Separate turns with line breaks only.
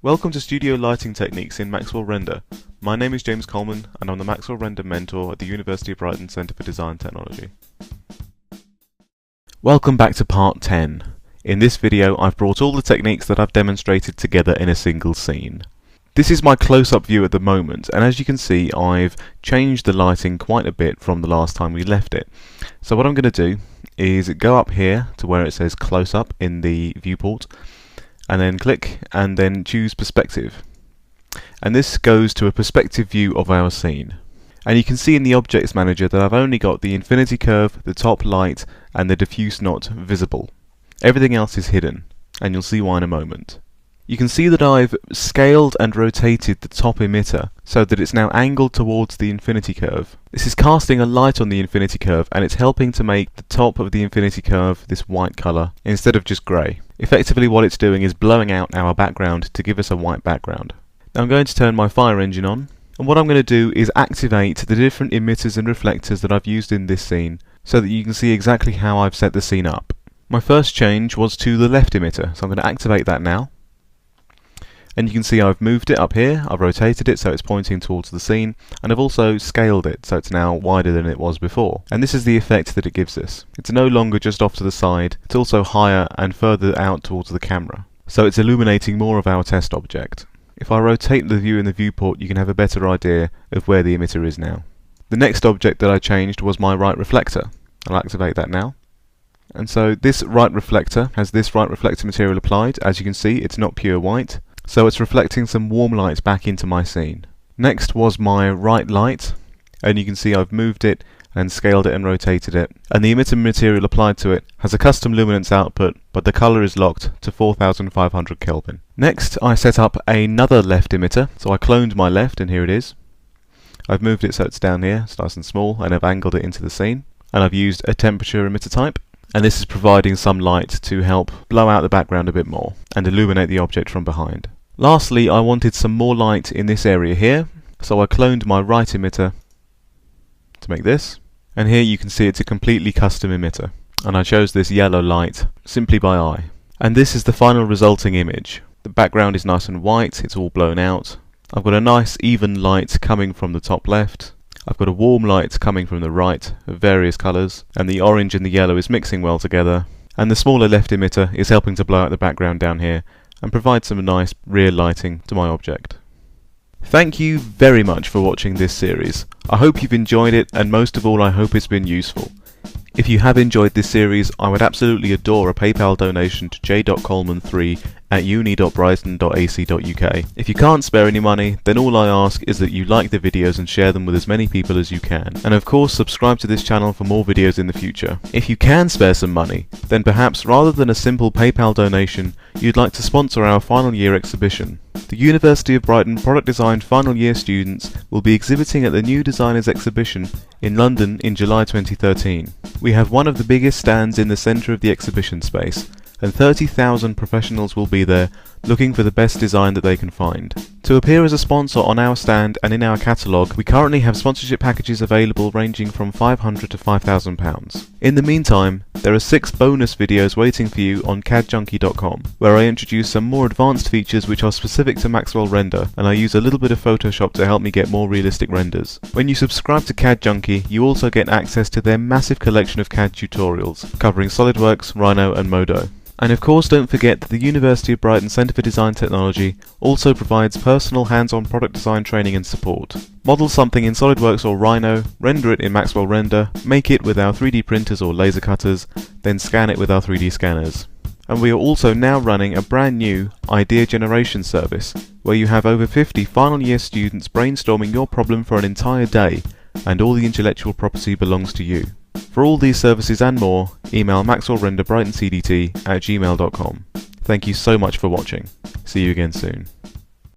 Welcome to Studio Lighting Techniques in Maxwell Render. My name is James Coleman and I'm the Maxwell Render Mentor at the University of Brighton Centre for Design Technology. Welcome back to part 10. In this video I've brought all the techniques that I've demonstrated together in a single scene. This is my close-up view at the moment, and as you can see I've changed the lighting quite a bit from the last time we left it. So what I'm going to do is go up here to where it says close-up in the viewport, and then click and then choose perspective, and this goes to a perspective view of our scene. And you can see in the objects manager that I've only got the infinity curve, the top light and the diffuse knot visible. Everything else is hidden, and you'll see why in a moment. You can see that I've scaled and rotated the top emitter so that it's now angled towards the infinity curve. This is casting a light on the infinity curve, and it's helping to make the top of the infinity curve this white colour instead of just grey. Effectively what it's doing is blowing out our background to give us a white background. Now I'm going to turn my fire engine on, and what I'm going to do is activate the different emitters and reflectors that I've used in this scene so that you can see exactly how I've set the scene up. My first change was to the left emitter, so I'm going to activate that now. And you can see I've moved it up here, I've rotated it so it's pointing towards the scene, and I've also scaled it so it's now wider than it was before. And this is the effect that it gives us. It's no longer just off to the side, it's also higher and further out towards the camera. So it's illuminating more of our test object. If I rotate the view in the viewport, you can have a better idea of where the emitter is now. The next object that I changed was my right reflector. I'll activate that now. And so this right reflector has this right reflector material applied. As you can see, it's not pure white, so it's reflecting some warm light back into my scene. Next was my right light, and you can see I've moved it and scaled it and rotated it, and the emitter material applied to it has a custom luminance output, but the colour is locked to 4500 Kelvin. Next I set up another left emitter, so I cloned my left, and here it is. I've moved it so it's down here, it's nice and small, and I've angled it into the scene, and I've used a temperature emitter type, and this is providing some light to help blow out the background a bit more and illuminate the object from behind. Lastly, I wanted some more light in this area here, so I cloned my right emitter to make this, and here you can see it's a completely custom emitter, and I chose this yellow light simply by eye. And this is the final resulting image. The background is nice and white, it's all blown out. I've got a nice even light coming from the top left. I've got a warm light coming from the right of various colours, and the orange and the yellow is mixing well together, and the smaller left emitter is helping to blow out the background down here and provide some nice rear lighting to my object. Thank you very much for watching this series. I hope you've enjoyed it, and most of all I hope it's been useful. If you have enjoyed this series, I would absolutely adore a PayPal donation to j.coleman3@uni.brighton.ac.uk. If you can't spare any money, then all I ask is that you like the videos and share them with as many people as you can. And of course subscribe to this channel for more videos in the future. If you can spare some money, then perhaps rather than a simple PayPal donation, you'd like to sponsor our final year exhibition. The University of Brighton Product Design final year students will be exhibiting at the New Designers Exhibition in London in July 2013. We have one of the biggest stands in the centre of the exhibition space, and 30,000 professionals will be there looking for the best design that they can find. To appear as a sponsor on our stand and in our catalogue, we currently have sponsorship packages available ranging from £500 to £5,000. In the meantime, there are 6 bonus videos waiting for you on cadjunkie.com, where I introduce some more advanced features which are specific to Maxwell Render, and I use a little bit of Photoshop to help me get more realistic renders. When you subscribe to CAD Junkie, you also get access to their massive collection of CAD tutorials, covering SolidWorks, Rhino and Modo. And of course don't forget that the University of Brighton Centre for Design Technology also provides personal hands-on product design training and support. Model something in SolidWorks or Rhino, render it in Maxwell Render, make it with our 3D printers or laser cutters, then scan it with our 3D scanners. And we are also now running a brand new idea generation service, where you have over 50 final year students brainstorming your problem for an entire day, and all the intellectual property belongs to you. For all these services and more, email maxwellrenderbrightonscdt@gmail.com. Thank you so much for watching. See you again soon.